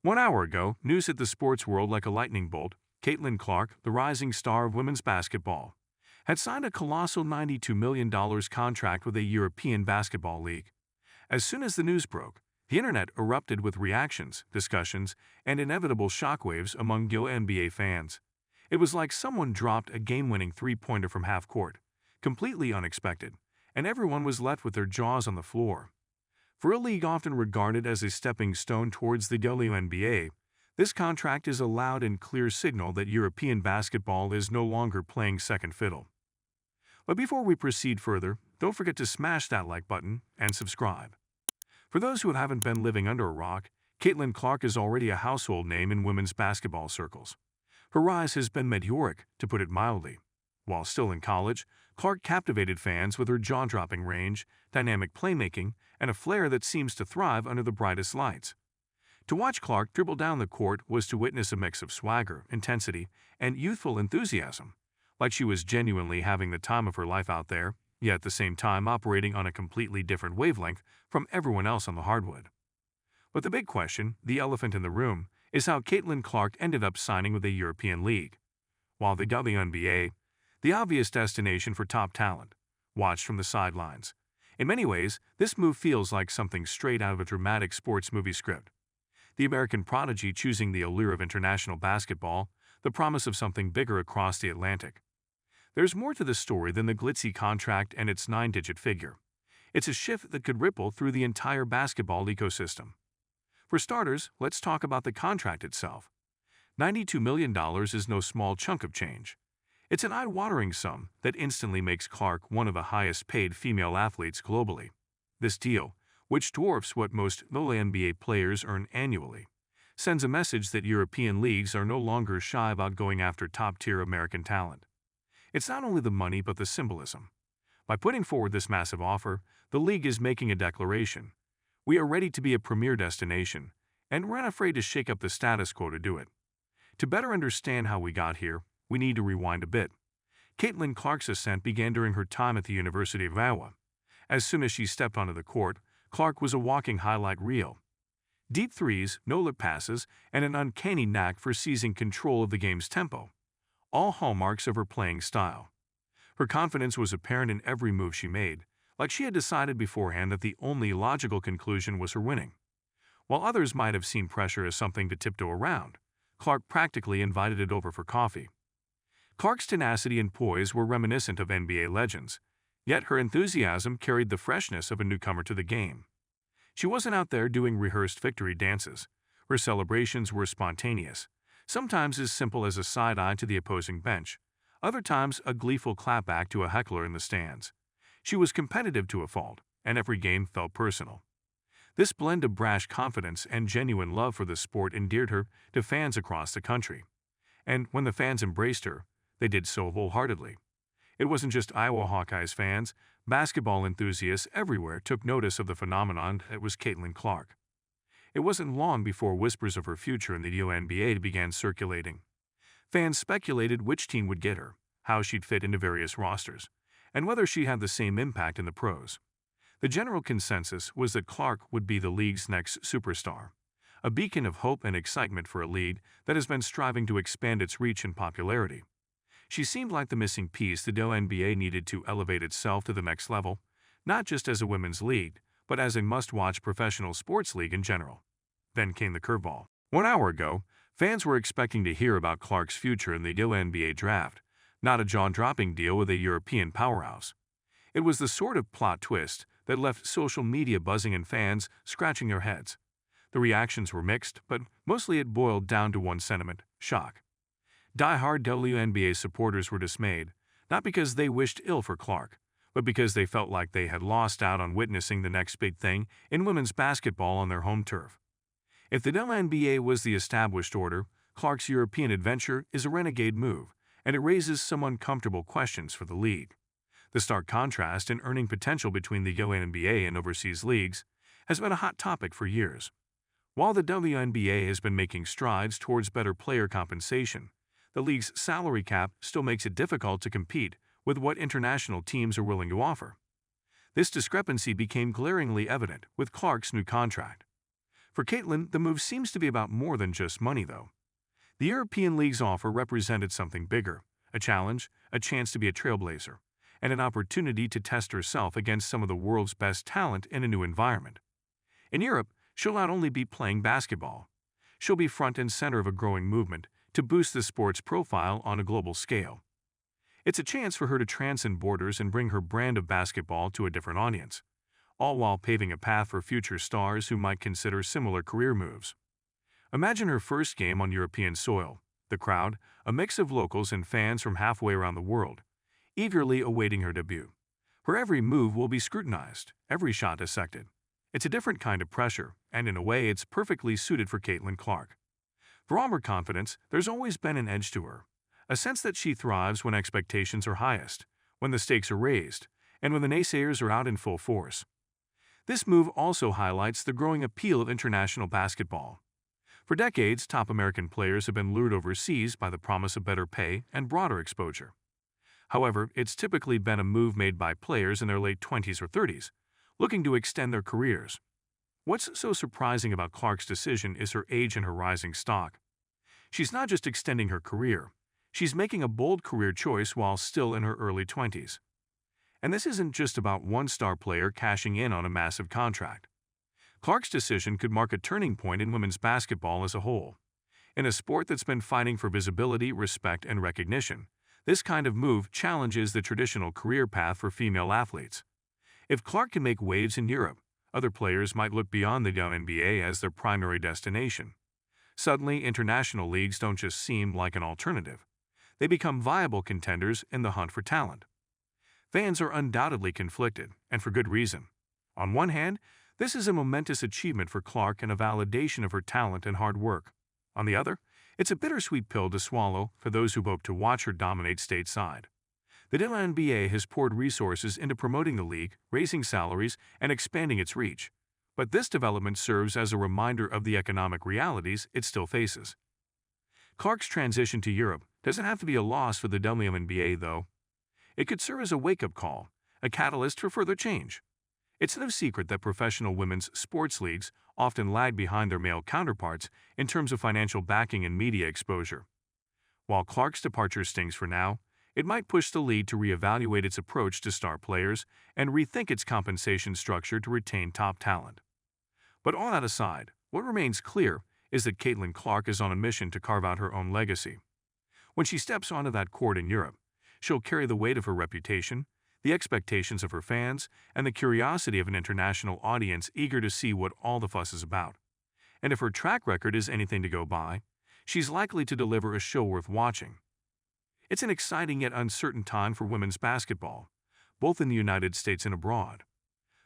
1 hour ago, news hit the sports world like a lightning bolt. Caitlin Clark, the rising star of women's basketball, had signed a colossal $92 million contract with a European basketball league. As soon as the news broke, the internet erupted with reactions, discussions, and inevitable shockwaves among WNBA fans. It was like someone dropped a game-winning three-pointer from half court, completely unexpected, and everyone was left with their jaws on the floor. For a league often regarded as a stepping stone towards the WNBA, this contract is a loud and clear signal that European basketball is no longer playing second fiddle. But before we proceed further, don't forget to smash that like button and subscribe. For those who haven't been living under a rock, Caitlin Clark is already a household name in women's basketball circles. Her rise has been meteoric, to put it mildly. While still in college, Clark captivated fans with her jaw-dropping range, dynamic playmaking, and a flair that seems to thrive under the brightest lights. To watch Clark dribble down the court was to witness a mix of swagger, intensity, and youthful enthusiasm, like she was genuinely having the time of her life out there, yet at the same time operating on a completely different wavelength from everyone else on the hardwood. But the big question, the elephant in the room, is how Caitlin Clark ended up signing with a European league. While the WNBA, the obvious destination for top talent, watched from the sidelines. In many ways, this move feels like something straight out of a dramatic sports movie script. The American prodigy choosing the allure of international basketball, the promise of something bigger across the Atlantic. There's more to the story than the glitzy contract and its 9-digit figure. It's a shift that could ripple through the entire basketball ecosystem. For starters, let's talk about the contract itself. $92 million is no small chunk of change. It's an eye-watering sum that instantly makes Clark one of the highest-paid female athletes globally. This deal, which dwarfs what most WNBA players earn annually, sends a message that European leagues are no longer shy about going after top-tier American talent. It's not only the money but the symbolism. By putting forward this massive offer, the league is making a declaration. We are ready to be a premier destination, and we're not afraid to shake up the status quo to do it. To better understand how we got here, we need to rewind a bit. Caitlin Clark's ascent began during her time at the University of Iowa. As soon as she stepped onto the court, Clark was a walking highlight reel. Deep threes, no-look passes, and an uncanny knack for seizing control of the game's tempo, all hallmarks of her playing style. Her confidence was apparent in every move she made, like she had decided beforehand that the only logical conclusion was her winning. While others might have seen pressure as something to tiptoe around, Clark practically invited it over for coffee. Clark's tenacity and poise were reminiscent of NBA legends, yet her enthusiasm carried the freshness of a newcomer to the game. She wasn't out there doing rehearsed victory dances. Her celebrations were spontaneous, sometimes as simple as a side-eye to the opposing bench, other times a gleeful clapback to a heckler in the stands. She was competitive to a fault, and every game felt personal. This blend of brash confidence and genuine love for the sport endeared her to fans across the country. And when the fans embraced her, they did so wholeheartedly. It wasn't just Iowa Hawkeyes fans, basketball enthusiasts everywhere took notice of the phenomenon that was Caitlin Clark. It wasn't long before whispers of her future in the WNBA began circulating. Fans speculated which team would get her, how she'd fit into various rosters, and whether she had the same impact in the pros. The general consensus was that Clark would be the league's next superstar, a beacon of hope and excitement for a league that has been striving to expand its reach and popularity. She seemed like the missing piece the WNBA needed to elevate itself to the next level, not just as a women's league, but as a must-watch professional sports league in general. Then came the curveball. 1 hour ago, fans were expecting to hear about Clark's future in the WNBA draft, not a jaw-dropping deal with a European powerhouse. It was the sort of plot twist that left social media buzzing and fans scratching their heads. The reactions were mixed, but mostly it boiled down to one sentiment: shock. Die-hard WNBA supporters were dismayed, not because they wished ill for Clark, but because they felt like they had lost out on witnessing the next big thing in women's basketball on their home turf. If the WNBA was the established order, Clark's European adventure is a renegade move, and it raises some uncomfortable questions for the league. The stark contrast in earning potential between the WNBA and overseas leagues has been a hot topic for years. While the WNBA has been making strides towards better player compensation, the league's salary cap still makes it difficult to compete with what international teams are willing to offer. This discrepancy became glaringly evident with Clark's new contract. For Caitlin, the move seems to be about more than just money, though. The European League's offer represented something bigger, a challenge, a chance to be a trailblazer, and an opportunity to test herself against some of the world's best talent in a new environment. In Europe, she'll not only be playing basketball, she'll be front and center of a growing movement to boost the sport's profile on a global scale. It's a chance for her to transcend borders and bring her brand of basketball to a different audience, all while paving a path for future stars who might consider similar career moves. Imagine her first game on European soil, the crowd, a mix of locals and fans from halfway around the world, eagerly awaiting her debut. Her every move will be scrutinized, every shot dissected. It's a different kind of pressure, and in a way it's perfectly suited for Caitlin Clark. For all her confidence, there's always been an edge to her, a sense that she thrives when expectations are highest, when the stakes are raised, and when the naysayers are out in full force. This move also highlights the growing appeal of international basketball. For decades, top American players have been lured overseas by the promise of better pay and broader exposure. However, it's typically been a move made by players in their late 20s or 30s, looking to extend their careers. What's so surprising about Clark's decision is her age and her rising stock. She's not just extending her career, she's making a bold career choice while still in her early 20s. And this isn't just about one star player cashing in on a massive contract. Clark's decision could mark a turning point in women's basketball as a whole. In a sport that's been fighting for visibility, respect, and recognition, this kind of move challenges the traditional career path for female athletes. If Clark can make waves in Europe, other players might look beyond the WNBA as their primary destination. Suddenly, international leagues don't just seem like an alternative. They become viable contenders in the hunt for talent. Fans are undoubtedly conflicted, and for good reason. On one hand, this is a momentous achievement for Clark and a validation of her talent and hard work. On the other, it's a bittersweet pill to swallow for those who hope to watch her dominate stateside. The WNBA has poured resources into promoting the league, raising salaries, and expanding its reach. But this development serves as a reminder of the economic realities it still faces. Clark's transition to Europe doesn't have to be a loss for the WNBA, though. It could serve as a wake-up call, a catalyst for further change. It's no secret that professional women's sports leagues often lag behind their male counterparts in terms of financial backing and media exposure. While Clark's departure stings for now, it might push the league to reevaluate its approach to star players and rethink its compensation structure to retain top talent. But all that aside, what remains clear is that Caitlin Clark is on a mission to carve out her own legacy. When she steps onto that court in Europe, she'll carry the weight of her reputation, the expectations of her fans, and the curiosity of an international audience eager to see what all the fuss is about. And if her track record is anything to go by, she's likely to deliver a show worth watching. It's an exciting yet uncertain time for women's basketball, both in the United States and abroad.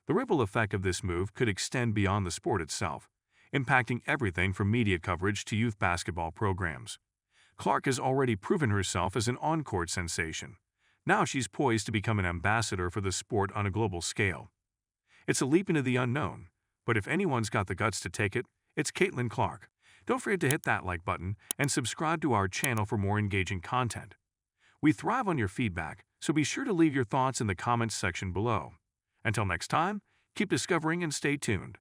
The ripple effect of this move could extend beyond the sport itself, impacting everything from media coverage to youth basketball programs. Clark has already proven herself as an on-court sensation. Now she's poised to become an ambassador for the sport on a global scale. It's a leap into the unknown, but if anyone's got the guts to take it, it's Caitlin Clark. Don't forget to hit that like button and subscribe to our channel for more engaging content. We thrive on your feedback, so be sure to leave your thoughts in the comments section below. Until next time, keep discovering and stay tuned.